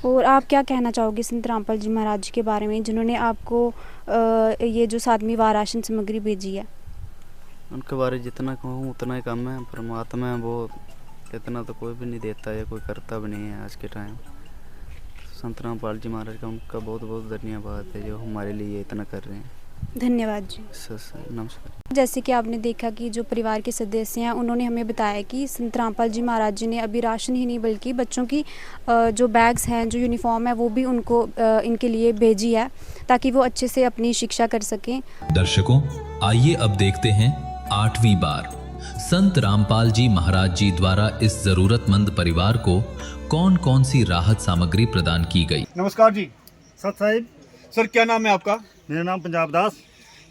और आप क्या कहना चाहोगे संत रामपाल जी महाराज जी के बारे में, जिन्होंने आपको ये जो 7वीं बार राशन सामग्री भेजी है? उनके बारे जितना कहूँ उतना ही कम है। परमात्मा है, वो इतना तो कोई भी नहीं देता या कोई करता भी नहीं है आज के टाइम। संत रामपाल जी महाराज का उनका बहुत बहुत धन्यवाद है जो हमारे लिए इतना कर रहे हैं। धन्यवाद जी। नमस्कार। जैसे कि आपने देखा कि जो परिवार के सदस्य हैं उन्होंने हमें बताया कि संत रामपाल जी महाराज जी ने अभी राशन ही नहीं बल्कि बच्चों की जो बैग्स हैं, जो यूनिफॉर्म है, वो भी उनको इनके लिए भेजी है ताकि वो अच्छे से अपनी शिक्षा कर सकें। दर्शकों, आइए अब देखते हैं 8वीं बार संत रामपाल जी महाराज जी द्वारा इस जरूरतमंद परिवार को कौन कौन सी राहत सामग्री प्रदान की गई। नमस्कार जी। सत साहिब। सर, क्या नाम है आपका? मेरा नाम पंजाब दास।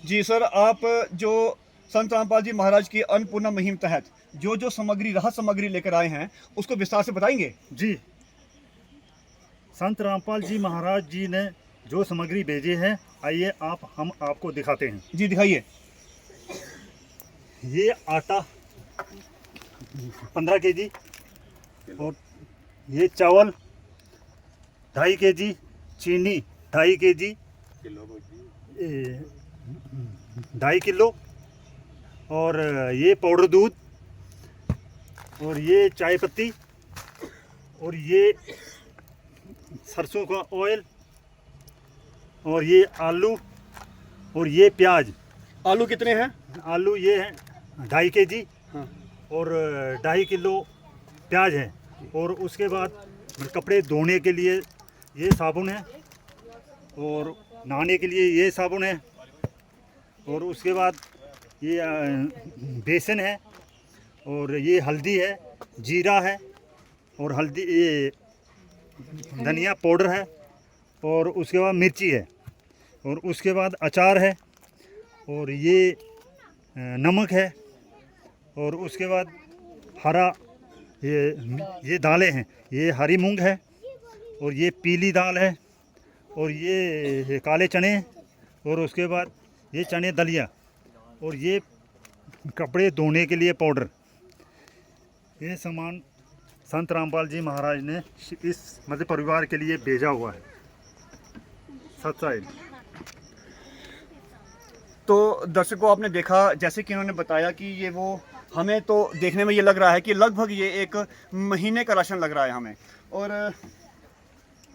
जी सर, आप जो संत रामपाल जी महाराज की अन्नपूर्णा मुहिम तहत जो जो सामग्री राहत सामग्री लेकर आए हैं उसको विस्तार से बताएंगे? जी, संत रामपाल जी महाराज जी ने जो सामग्री भेजी है, आइए हम आपको दिखाते हैं। जी, दिखाइए। ये आटा 15 केजी, और ये चावल 2.5 केजी, चीनी 2.5 केजी, 2.5 किलो, और ये पाउडर दूध, और ये चाय पत्ती, और ये सरसों का ऑयल, और ये आलू, और ये प्याज। आलू कितने हैं? आलू ये हैं 2.5 kg, और 2.5 किलो प्याज है। और उसके बाद कपड़े धोने के लिए ये साबुन है, और नहाने के लिए ये साबुन है, और उसके बाद ये बेसन है, और ये हल्दी है, जीरा है, और हल्दी ये धनिया पाउडर है, और उसके बाद मिर्ची है, और उसके बाद अचार है, और ये नमक है, और उसके बाद हरा ये दालें हैं, ये हरी मूंग है, और ये पीली दाल है, और ये काले चने, और उसके बाद ये चने दलिया, और ये कपड़े धोने के लिए पाउडर। ये सामान संत रामपाल जी महाराज ने इस मध्य परिवार के लिए भेजा हुआ है। सच्चाई। तो दर्शकों, आपने देखा जैसे कि इन्होंने बताया कि ये वो, हमें तो देखने में ये लग रहा है कि लगभग ये 1 महीने का राशन लग रहा है हमें। और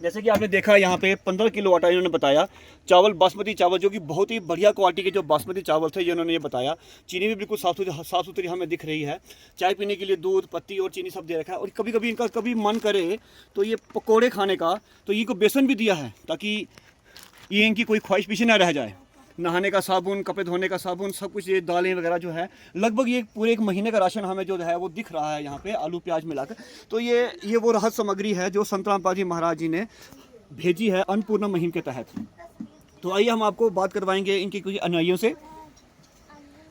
जैसे कि आपने देखा यहाँ पे 15 किलो आटा इन्होंने बताया। चावल बासमती चावल, जो कि बहुत ही बढ़िया क्वालिटी के जो बासमती चावल थे, ये उन्होंने ये बताया। चीनी भी बिल्कुल साफ़ सुथरी हमें दिख रही है। चाय पीने के लिए दूध, पत्ती और चीनी सब दे रखा है। और कभी कभी इनका कभी मन करे तो ये पकोड़े खाने का, तो इनको बेसन भी दिया है ताकि ये इनकी कोई ख्वाहिश पीछे ना रह जाए। नहाने का साबुन, कपड़े धोने का साबुन, सब कुछ, ये दालें वगैरह जो है, लगभग ये पूरे 1 महीने का राशन हमें जो है वो दिख रहा है यहाँ पे, आलू प्याज मिलाकर। तो ये वो राहत सामग्री है जो संत रामपाल जी महाराज जी ने भेजी है अन्नपूर्णा मुहिम के तहत। तो आइए हम आपको बात करवाएंगे इनके कुछ अनुयायियों से,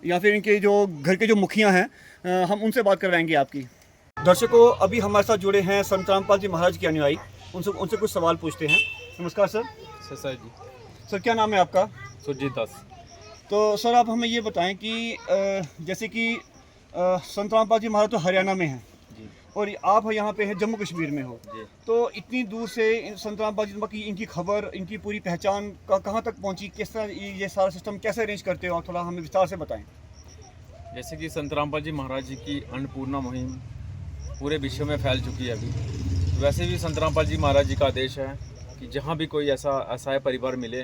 या फिर इनके जो घर के जो मुखिया हैं, हम उनसे बात करवाएंगे आपकी। दर्शकों, अभी हमारे साथ जुड़े हैं संत रामपाल जी महाराज के अनुयायी, उनसे कुछ सवाल पूछते हैं। नमस्कार सर। सर जी। सर, क्या नाम है आपका? सुरजीत दास। तो सर, आप हमें ये बताएं कि जैसे कि संत रामपाल जी महाराज तो हरियाणा में हैं जी, और आप यहाँ पे हैं जम्मू कश्मीर में हो जी। तो इतनी दूर से संत रामपाल जी की इनकी खबर, इनकी पूरी पहचान कहाँ तक पहुँची? किस तरह ये सारा सिस्टम कैसे अरेंज करते हो? आप थोड़ा हमें विस्तार से बताएं। जैसे कि संत रामपाल जी महाराज जी की अन्नपूर्णा मुहिम पूरे विश्व में फैल चुकी है अभी। वैसे भी संत रामपाल जी महाराज जी का आदेश है कि जहाँ भी कोई ऐसा असहाय परिवार मिले,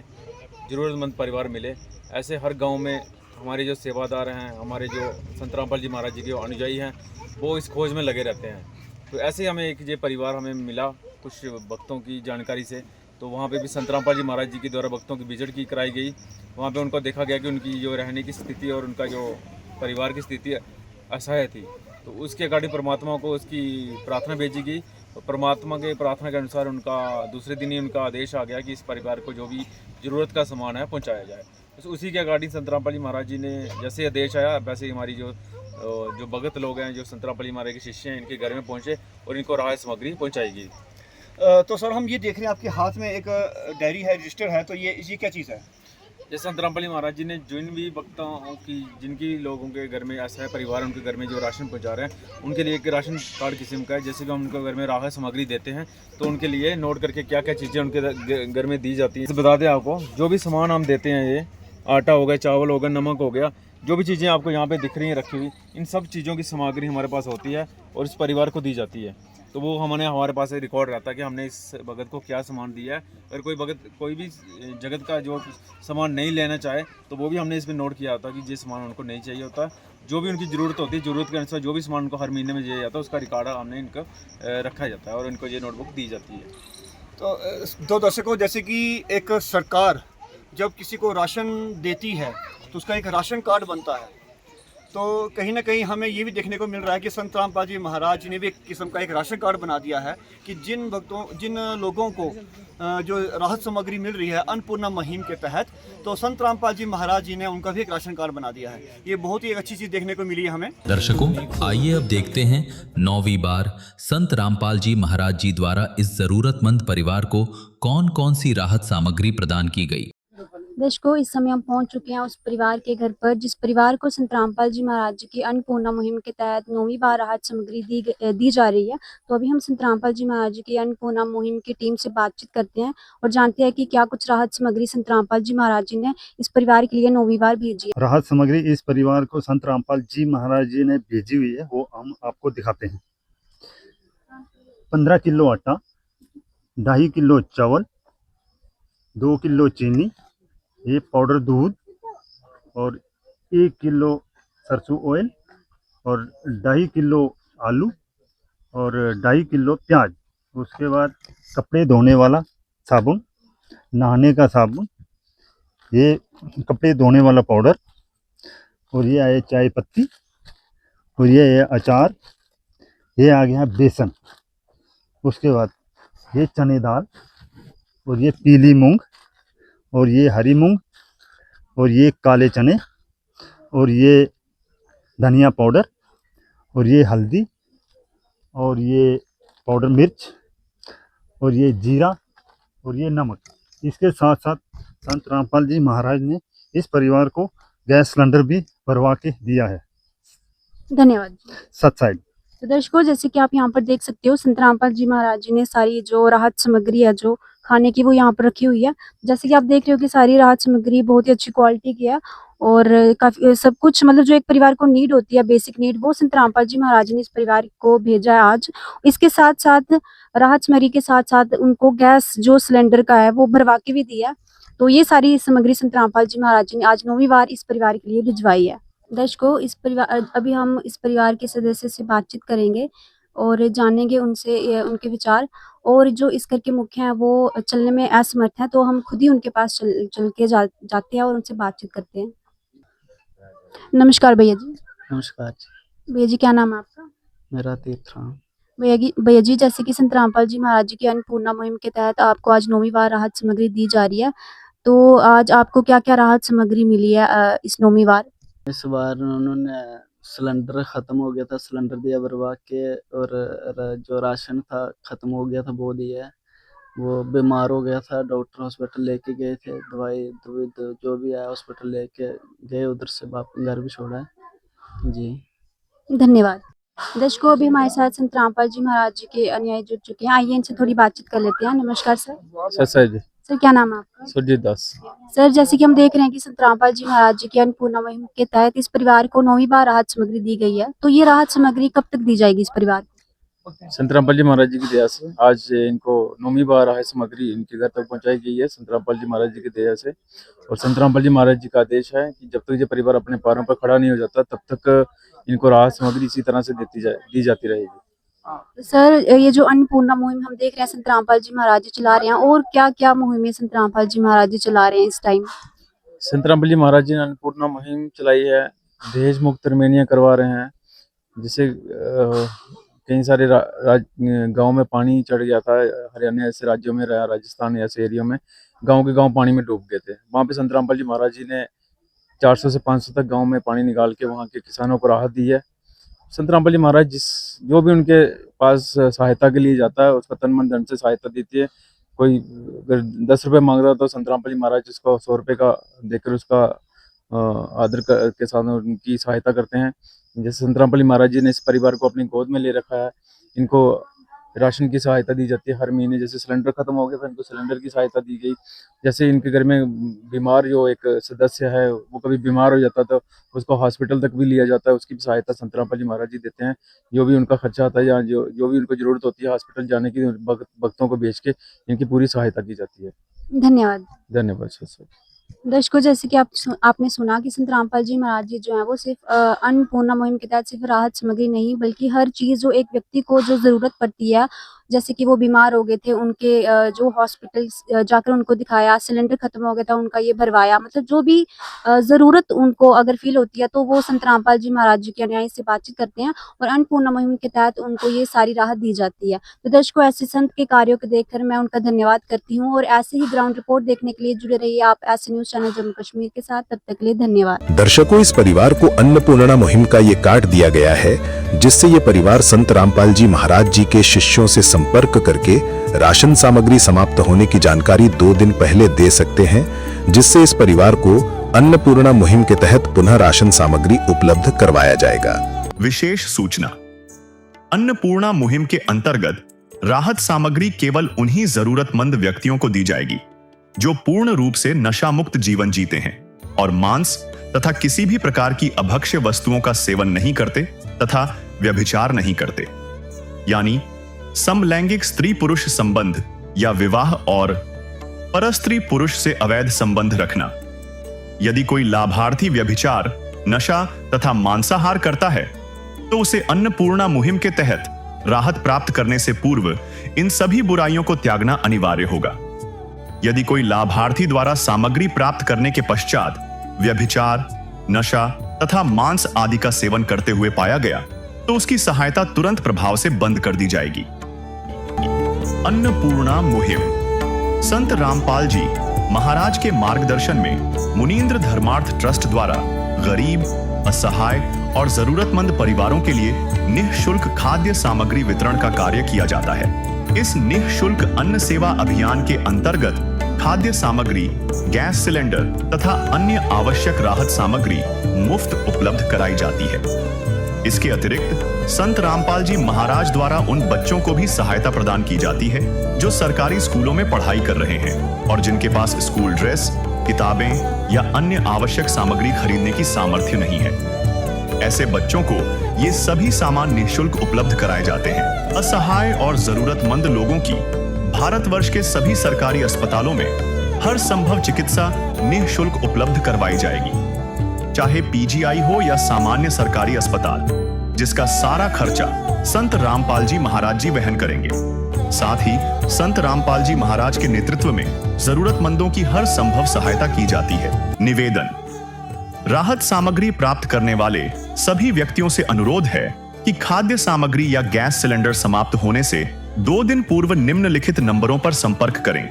ज़रूरतमंद परिवार मिले, ऐसे हर गांव में हमारे जो सेवादार हैं, हमारे जो संत रामपाल जी महाराज जी के अनुयायी हैं, वो इस खोज में लगे रहते हैं। तो ऐसे ही हमें एक ये परिवार हमें मिला कुछ भक्तों की जानकारी से। तो वहाँ पे भी संत रामपाल जी महाराज जी के द्वारा भक्तों की विजिट की कराई गई। वहाँ पे उनको देखा गया कि उनकी जो रहने की स्थिति और उनका जो परिवार की स्थिति असहाय थी। तो उसके अकॉर्डिंग परमात्मा को उसकी प्रार्थना भेजी गई। तो परमात्मा के प्रार्थना के अनुसार उनका दूसरे दिन ही उनका आदेश आ गया कि इस परिवार को जो भी ज़रूरत का सामान है पहुंचाया जाए। तो उसी के अकॉर्डिंग संत रामपाल जी महाराज जी ने जैसे आदेश आया, वैसे ही हमारी जो भगत लोग हैं, जो संत रामपाल जी महाराज के शिष्य हैं, इनके घर में पहुँचे और इनको राहत सामग्री पहुँचाई गई। तो सर, हम ये देख रहे हैं आपके हाथ में एक डायरी है, रजिस्टर है, तो ये क्या चीज़ है? जैसे संत रामपाल जी महाराज जी ने जिन भी भक्तों की, जिनकी लोगों के घर में ऐसा है परिवार, उनके घर में जो राशन पहुंचा रहे हैं, उनके लिए एक राशन कार्ड किस्म का है। जैसे कि हम उनके घर में राहत सामग्री देते हैं तो उनके लिए नोट करके क्या क्या चीज़ें उनके घर में दी जाती हैं। बता दें आपको, जो भी सामान हम देते हैं, ये आटा हो गया, चावल हो गया, नमक हो गया, जो भी चीज़ें आपको यहाँ पे दिख रही हैं रखी हुई, इन सब चीज़ों की सामग्री हमारे पास होती है और इस परिवार को दी जाती है। तो वो हमारे पास एक रिकॉर्ड रहता है कि हमने इस भगत को क्या सामान दिया है। अगर कोई भगत कोई भी जगत का जो सामान नहीं लेना चाहे तो वो भी हमने इसमें नोट किया होता है कि ये सामान उनको नहीं चाहिए होता। जो भी उनकी ज़रूरत होती है, ज़रूरत के अनुसार जो भी सामान उनको हर महीने में दिया जाता है, उसका रिकॉर्ड हमने इनको रखा जाता है और इनको ये नोटबुक दी जाती है। तो दर्शकों, जैसे कि एक सरकार जब किसी को राशन देती है तो उसका एक राशन कार्ड बनता है। तो कहीं ना कहीं हमें ये भी देखने को मिल रहा है कि संत रामपाल जी महाराज जी ने भी एक किस्म का एक राशन कार्ड बना दिया है कि जिन लोगों को जो राहत सामग्री मिल रही है अन्नपूर्णा मुहिम के तहत, तो संत रामपाल जी महाराज जी ने उनका भी एक राशन कार्ड बना दिया है। ये बहुत ही एक अच्छी चीज़ देखने को मिली है हमें। दर्शकों, आइए अब देखते हैं 9वीं बार संत रामपाल जी महाराज जी द्वारा इस जरूरतमंद परिवार को कौन कौन सी राहत सामग्री प्रदान की गई। दर्शकों, इस समय हम पहुंच चुके हैं उस परिवार के घर पर जिस परिवार को संत रामपाल जी महाराज जी की अन्नपूर्णा मुहिम के तहत 9वीं बार राहत सामग्री दी जा रही है। तो अभी हम संत रामपाल जी महाराज जी की अन्नपूर्णा मुहिम की टीम से बातचीत करते हैं और जानते हैं कि क्या कुछ राहत सामग्री संत रामपाल जी महाराज जी ने इस परिवार के लिए 9वीं बार भेजी है। राहत सामग्री इस परिवार को संत रामपाल जी महाराज जी ने भेजी हुई है, वो हम आपको दिखाते हैं। 15 किलो आटा, 2.5 किलो चावल, 2 किलो चीनी, ये पाउडर दूध और 1 किलो सरसों ऑयल और 2.5 किलो आलू और 2.5 किलो प्याज। उसके बाद कपड़े धोने वाला साबुन, नहाने का साबुन, ये कपड़े धोने वाला पाउडर और ये आए चाय पत्ती और ये है अचार, ये आ गया बेसन। उसके बाद ये चने दाल और ये पीली मूंग और ये हरी मूंग और ये काले चने और ये धनिया पाउडर और ये हल्दी और ये पाउडर मिर्च और ये जीरा और ये नमक। इसके साथ साथ संत रामपाल जी महाराज ने इस परिवार को गैस सिलेंडर भी भरवा के दिया है। धन्यवाद। सत साइड। तो दर्शकों, जैसे कि आप यहाँ पर देख सकते हो, संत रामपाल जी महाराज जी ने सारी जो राहत सामग्री है जो खाने की वो यहाँ पर रखी हुई है। जैसे कि आप देख रहे हो कि सारी राहत सामग्री बहुत ही अच्छी क्वालिटी की है और काफी सब कुछ मतलब जो एक परिवार को नीड होती है, बेसिक नीड, वो संत रामपाल जी महाराज ने इस परिवार को भेजा है आज। इसके साथ साथ राहत सामग्री के साथ साथ उनको गैस जो सिलेंडर का है वो भरवा के भी दिया। तो ये सारी सामग्री संत रामपाल जी महाराज जी ने आज 9वीं बार इस परिवार के लिए भिजवाई है। दर्शकों, इस परिवार अभी हम इस परिवार के सदस्य से बातचीत करेंगे और जानेंगे उनसे उनके विचार। और जो इस घर के मुखिया हैं वो चलने में असमर्थ हैं, तो हम खुद ही उनके पास चल के जाते हैं और उनसे बातचीत करते हैं। नमस्कार भैया जी। नमस्कार जी। भैया जी, क्या नाम है आपका? मेरा तीर्थराम। भैया जी, जैसे कि संत रामपाल जी महाराज जी की अन्नपूर्णा मुहिम के तहत आपको आज 9वीं बार राहत सामग्री दी जा रही है, तो आज आपको क्या क्या राहत सामग्री मिली है इस 9वीं बार? इस बार उन्होंने सिलेंडर ख़त्म हो गया था, सिलेंडर दिया भरवा के, और जो राशन था ख़त्म हो गया था वो दिया है। वो बीमार हो गया था, डॉक्टर हॉस्पिटल लेके गए थे, दवाई दूध जो भी आया हॉस्पिटल लेके गए, उधर से वापस घर भी छोड़ा है जी। धन्यवाद। दर्शकों, अभी हमारे साथ संत रामपाल जी महाराज जी के अनुयायी जुड़ चुके हैं, आइए इनसे थोड़ी बातचीत कर लेते हैं। नमस्कार सर। सर जी। सर, क्या नाम है आपका? सुरजीत दास। सर, जैसे कि हम देख रहे हैं कि संत रामपाल जी महाराज जी की अन्नपूर्णा मुहिम के तहत इस परिवार को 9वीं बार राहत सामग्री दी गई है, तो ये राहत सामग्री कब तक दी जाएगी इस परिवार को? संत रामपाल जी महाराज जी की दया से आज इनको 9वीं बार राहत सामग्री इनके घर तक पहुंचाई गई है, संत रामपाल जी महाराज जी की दया से। और संत रामपाल जी महाराज जी का आदेश है कि जब तक ये परिवार अपने पैरों पर खड़ा नहीं हो जाता तब तक इनको राहत सामग्री इसी तरह से दी जाती रहेगी। सर, ये जो अन्नपूर्णा मुहिम हम देख रहे हैं संत रामपाल जी महाराज जी चला रहे हैं, और क्या क्या मुहिमें संत रामपाल जी महाराज जी चला रहे हैं इस टाइम? संत रामपाल जी महाराज जी ने अन्नपूर्णा मुहिम चलाई है, दहेज मुक्त रमैनियां करवा रहे हैं, जिससे कई सारे गांव में पानी चढ़ गया था। हरियाणा ऐसे राज्यों में, राजस्थान ऐसे एरिया में गांव के गांव पानी में डूब गए थे। वहां पे संत रामपाल जी महाराज जी ने 400 से 500 तक गांव में पानी निकाल के वहां के किसानों को राहत दी है। संत रामपाल जी महाराज जो भी उनके पास सहायता के लिए जाता है उसका तन मन धन से सहायता देती है। कोई अगर 10 रुपये मांग रहा तो संत रामपाल जी महाराज उसको 100 रुपये का देकर उसका आदर के साथ उनकी सहायता करते हैं। जैसे संत रामपाल जी महाराज जी ने इस परिवार को अपनी गोद में ले रखा है, इनको राशन की सहायता दी जाती है हर महीने। जैसे सिलेंडर खत्म हो गया था, इनको सिलेंडर की सहायता दी गई। जैसे इनके घर में बीमार जो एक सदस्य है वो कभी बीमार हो जाता तो उसको हॉस्पिटल तक भी लिया जाता है, उसकी भी सहायता संत रामपाल जी महाराज जी देते हैं। जो भी उनका खर्चा आता है या जो भी उनको जरूरत होती है हॉस्पिटल जाने की, भक्तों को भेज के इनकी पूरी सहायता की जाती है। धन्यवाद। धन्यवाद सर। दर्शकों, जैसे कि आपने सुना कि संत रामपाल जी महाराज जी जो है वो सिर्फ अन्नपूर्णा मुहिम के तहत सिर्फ राहत सामग्री नहीं बल्कि हर चीज जो एक व्यक्ति को जो जरूरत पड़ती है, जैसे कि वो बीमार हो गए थे, उनके जो हॉस्पिटल जाकर उनको दिखाया, सिलेंडर खत्म हो गया था उनका ये भरवाया, मतलब जो भी जरूरत उनको अगर फील होती है तो वो संत रामपाल जी महाराज जी के अनुयायी से बातचीत करते हैं और अन्नपूर्णा मुहिम के तहत उनको ये सारी राहत दी जाती है। तो दर्शकों, ऐसे संत के कार्यों को देखकर मैं उनका धन्यवाद करती हूँ और ऐसे ही ग्राउंड रिपोर्ट देखने के लिए जुड़े रहिए आप ऐसे न्यूज चैनल जम्मू कश्मीर के साथ। तब तक के लिए धन्यवाद। दर्शकों, इस परिवार को अन्नपूर्णा मुहिम का ये कार्ड दिया गया है, जिससे ये परिवार संत रामपाल जी महाराज जी के शिष्यों से संपर्क करके राशन सामग्री समाप्त होने की जानकारी 2 दिन पहले दे सकते हैं। जिससे इस परिवार को अन्नपूर्णा मुहिम के तहत पुनः राशन सामग्री उपलब्ध करवाया जाएगा। विशेष सूचना। अन्नपूर्णा मुहिम के अंतर्गत राहत सामग्री केवल उन्हीं जरूरतमंद व्यक्तियों को दी जाएगी जो पूर्ण रूप से नशा मुक्त जीवन जीते हैं और मांस तथा किसी भी प्रकार की अभक्ष्य वस्तुओं का सेवन नहीं करते तथा व्यभिचार नहीं करते, यानी समलैंगिक स्त्री पुरुष संबंध या विवाह और परस्त्री पुरुष से अवैध संबंध रखना। यदि कोई लाभार्थी व्यभिचार, नशा तथा मांसाहार करता है तो उसे अन्नपूर्णा मुहिम के तहत राहत प्राप्त करने से पूर्व इन सभी बुराइयों को त्यागना अनिवार्य होगा। यदि कोई लाभार्थी द्वारा सामग्री प्राप्त करने के पश्चात व्यभिचार, नशा तथा मांस आदि का सेवन करते हुए पाया गया तो उसकी सहायता तुरंत प्रभाव से बंद कर दी जाएगी। अन्नपूर्णा मुहिम। संत रामपाल जी महाराज के मार्गदर्शन में मुनींद्र धर्मार्थ ट्रस्ट द्वारा गरीब, असहाय और जरूरतमंद परिवारों के लिए निःशुल्क खाद्य सामग्री वितरण का कार्य किया जाता है। इस निःशुल्क अन्न सेवा अभियान के अंतर्गत खाद्य सामग्री, गैस सिलेंडर तथा अन्य आवश्यक राहत सामग्री मुफ्त उपलब्ध कराई जाती है। इसके अतिरिक्त संत रामपाल जी महाराज द्वारा उन बच्चों को भी सहायता प्रदान की जाती है जो सरकारी स्कूलों में पढ़ाई कर रहे हैं और जिनके पास स्कूल ड्रेस, किताबें या अन्य आवश्यक सामग्री खरीदने की सामर्थ्य नहीं है। ऐसे बच्चों को ये सभी सामान निःशुल्क उपलब्ध कराए जाते हैं। असहाय और जरूरतमंद लोगों की भारतवर्ष के सभी सरकारी अस्पतालों में हर संभव चिकित्सा निःशुल्क उपलब्ध करवाई जाएगी, चाहे पीजीआई हो या सामान्य सरकारी अस्पताल, जिसका सारा खर्चा संत रामपाल जी महाराज जी वहन करेंगे। साथ ही संत रामपाल जी महाराज के नेतृत्व में जरूरतमंदों की हर संभव सहायता की जाती है। निवेदन। राहत सामग्री प्राप्त करने वाले सभी व्यक्तियों से अनुरोध है कि खाद्य सामग्री या गैस सिलेंडर समाप्त होने से 2 दिन पूर्व निम्नलिखित नंबरों पर संपर्क करें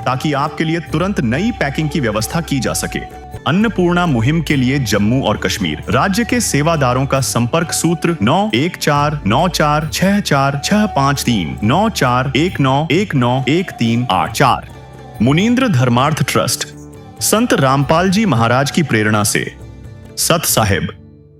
ताकि आपके लिए तुरंत नई पैकिंग की व्यवस्था की जा सके। अन्नपूर्णा मुहिम के लिए जम्मू और कश्मीर राज्य के सेवादारों का संपर्क सूत्र 9149464653 9419191384। मुनींद्र धर्मार्थ ट्रस्ट संत रामपाल जी महाराज की प्रेरणा से सत साहिब